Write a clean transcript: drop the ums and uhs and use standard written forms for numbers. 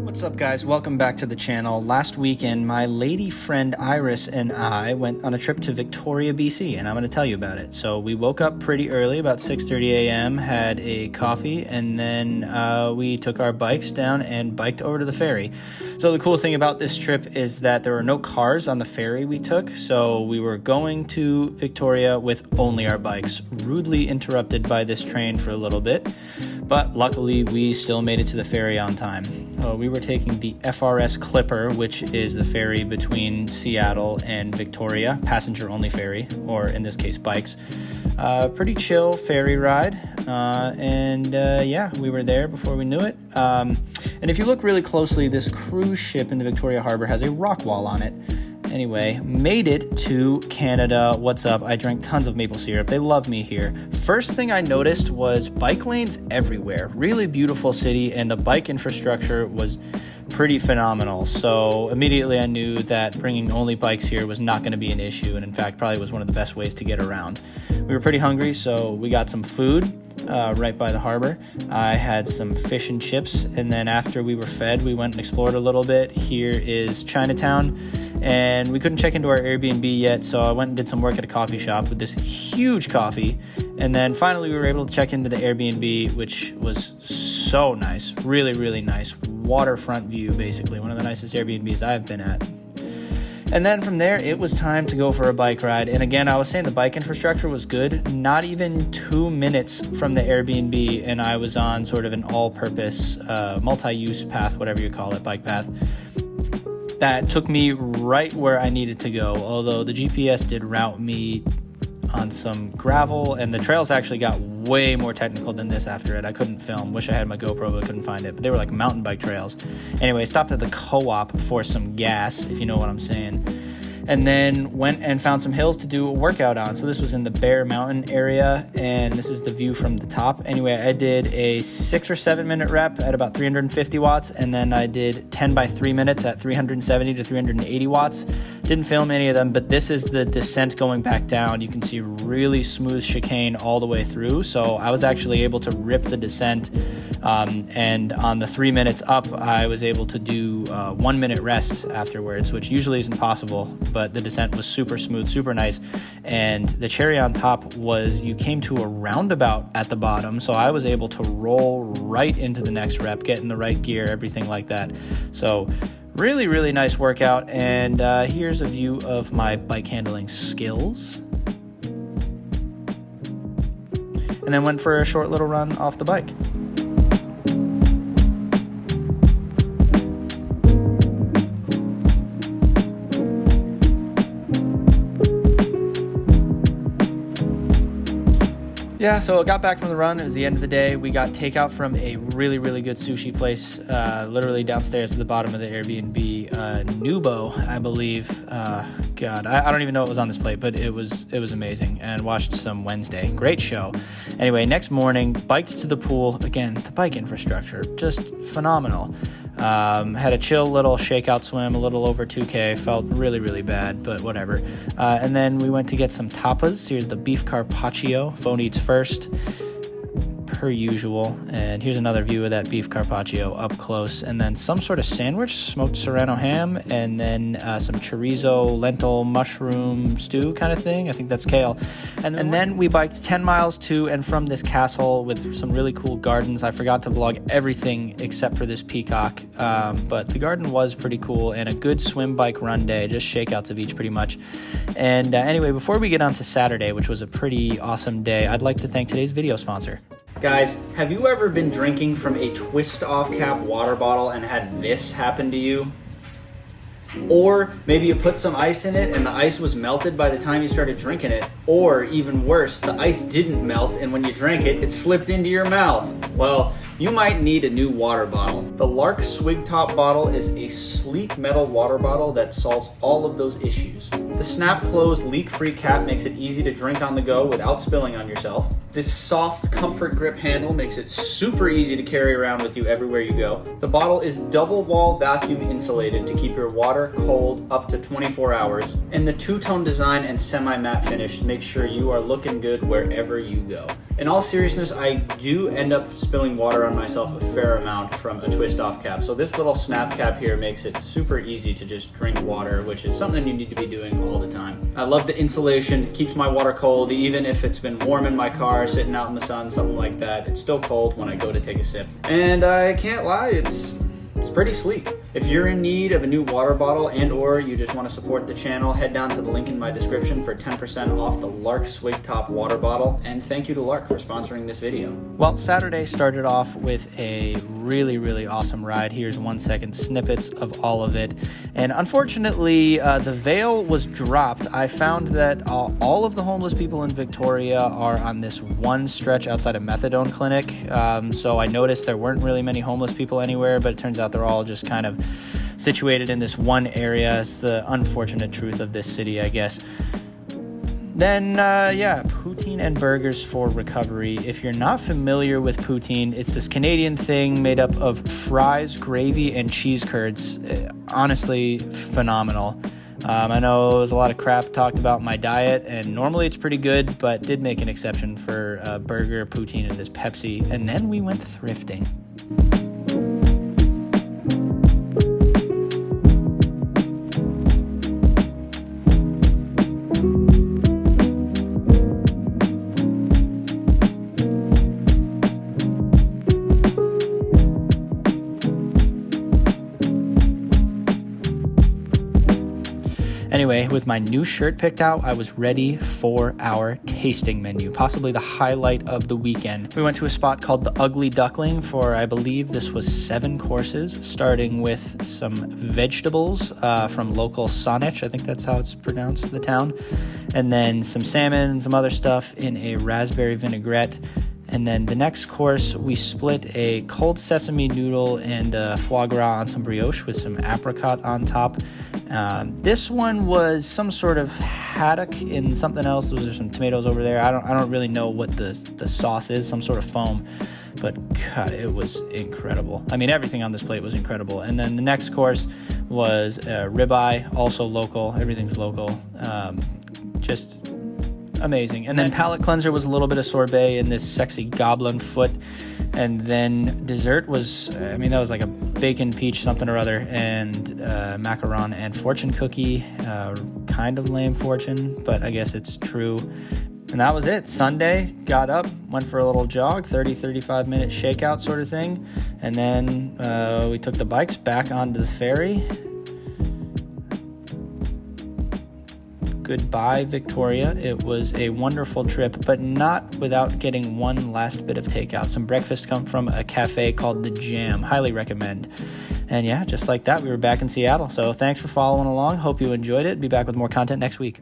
What's up, guys? Welcome back to the channel. Last weekend, my lady friend Iris and I went on a trip to Victoria, BC, and I'm going to tell you about it. So we woke up pretty early, about 6:30 a.m., had a coffee, and then we took our bikes down and biked over to the ferry. So the cool thing about this trip is that there were no cars on the ferry we took, so we were going to Victoria with only our bikes, rudely interrupted by this train for a little bit. But luckily, we still made it to the ferry on time. We were taking the FRS Clipper, which is the ferry between Seattle and Victoria, passenger-only ferry, or in this case, bikes. Pretty chill ferry ride, yeah, we were there before we knew it. And if you look really closely, this cruise ship in the Victoria Harbor has a rock wall on it. Anyway, made it to Canada. What's up? I drank tons of maple syrup. They love me here. First thing I noticed was bike lanes everywhere. Really beautiful city, and the bike infrastructure was pretty phenomenal. So immediately I knew that bringing only bikes here was not going to be an issue, and in fact probably was one of the best ways to get around. We were pretty hungry, so we got some food right by the harbor. I had some fish and chips, and then after we were fed, we went and explored a little bit. Here is Chinatown, and we couldn't check into our Airbnb yet, so I went and did some work at a coffee shop with this huge coffee, and then finally we were able to check into the Airbnb, which was so nice. Really, really nice. Waterfront view, basically. One of the nicest Airbnbs I've been at. And then from there, it was time to go for a bike ride. And again, I was saying the bike infrastructure was good. Not even 2 minutes from the Airbnb, and I was on sort of an all-purpose, multi-use path, whatever you call it, bike path, that took me right where I needed to go. Although the GPS did route me on some gravel, and the trails actually got way more technical than this after it. I couldn't film. Wish I had my GoPro, but I couldn't find it. But they were like mountain bike trails. Anyway, stopped at the co-op for some gas, if you know what I'm saying. And then went and found some hills to do a workout on. So this was in the Bear Mountain area, and this is the view from the top. Anyway, I did a 6 or 7 minute rep at about 350 watts, and then I did 10 by 3 minutes at 370 to 380 watts. Didn't film any of them, but this is the descent going back down. You can see really smooth chicane all the way through. So I was actually able to rip the descent, and on the 3 minutes up, I was able to do 1 minute rest afterwards, which usually isn't possible. But the descent was super smooth, super nice. And the cherry on top was you came to a roundabout at the bottom. So I was able to roll right into the next rep, get in the right gear, everything like that. So really, really nice workout. And here's a view of my bike handling skills. And then went for a short little run off the bike. Yeah, so I got back from the run. It was the end of the day. We got takeout from a really, really good sushi place, literally downstairs at the bottom of the Airbnb, Nubo, I believe. God, I don't even know what was on this plate, but it was amazing. And watched some Wednesday. Great show. Anyway, next morning, biked to the pool. Again, the bike infrastructure, just phenomenal. Had a chill little shakeout swim, a little over 2K. Felt really, really bad, but whatever. And then we went to get some tapas. Here's the beef carpaccio. Phone eats first, per usual. And here's another view of that beef carpaccio up close. And then some sort of sandwich, smoked serrano ham, and then some chorizo, lentil, mushroom stew kind of thing. I think that's kale. And then we biked 10 miles to and from this castle with some really cool gardens. I forgot to vlog everything except for this peacock, but the garden was pretty cool, and a good swim, bike, run day, just shakeouts of each pretty much. And anyway, before we get on to Saturday, which was a pretty awesome day, I'd like to thank today's video sponsor. Guys, have you ever been drinking from a twist-off cap water bottle and had this happen to you? Or maybe you put some ice in it and the ice was melted by the time you started drinking it. Or even worse, the ice didn't melt and when you drank it, it slipped into your mouth. Well, you might need a new water bottle. The Lark Swig Top bottle is a sleek metal water bottle that solves all of those issues. The snap closed leak-free cap makes it easy to drink on the go without spilling on yourself. This soft comfort grip handle makes it super easy to carry around with you everywhere you go. The bottle is double wall vacuum insulated to keep your water cold up to 24 hours. And the two-tone design and semi-matte finish make sure you are looking good wherever you go. In all seriousness, I do end up spilling water on myself a fair amount from a twist off cap. So this little snap cap here makes it super easy to just drink water, which is something you need to be doing all the time. I love the insulation. It keeps my water cold, even if it's been warm in my car, sitting out in the sun, something like that. It's still cold when I go to take a sip. And I can't lie, it's pretty sleek. If you're in need of a new water bottle and or you just want to support the channel, head down to the link in my description for 10% off the Lark Swig Top water bottle. And thank you to Lark for sponsoring this video. Well, Saturday started off with a really awesome ride. Here's 1 second snippets of all of it. And unfortunately, the veil was dropped. I found that all of the homeless people in Victoria are on this one stretch outside a methadone clinic. So I noticed there weren't really many homeless people anywhere, but it turns out they're all just kind of situated in this one area. It's the unfortunate truth of this city, I guess. Then, poutine and burgers for recovery. If you're not familiar with poutine, it's this Canadian thing made up of fries, gravy, and cheese curds. Honestly, phenomenal. I know there's a lot of crap talked about my diet, and normally it's pretty good, but did make an exception for a burger, poutine, and this Pepsi. And then we went thrifting. Anyway, with my new shirt picked out, I was ready for our tasting menu, possibly the highlight of the weekend. We went to a spot called the Ugly Duckling for, I believe this was 7 courses, starting with some vegetables from local Saanich, I think that's how it's pronounced, the town, and then some salmon and some other stuff in a raspberry vinaigrette. And then the next course, we split a cold sesame noodle and foie gras on some brioche with some apricot on top. This one was some sort of haddock in something else. Those are some tomatoes over there. I don't really know what the sauce is, some sort of foam. But God, it was incredible. I mean, everything on this plate was incredible. And then the next course was ribeye, also local. Everything's local. Just amazing. And then palate cleanser was a little bit of sorbet and this sexy goblin foot. And then dessert was, that was like a bacon peach something or other, and macaron and fortune cookie. Kind of lame fortune, but I guess it's true. And that was it. Sunday, got up, went for a little jog, 30-35 minute shakeout sort of thing. And then we took the bikes back onto the ferry. Goodbye, Victoria. It was a wonderful trip, but not without getting one last bit of takeout. Some breakfast come from a cafe called The Jam. Highly recommend. And yeah, just like that, we were back in Seattle. So thanks for following along. Hope you enjoyed it. Be back with more content next week.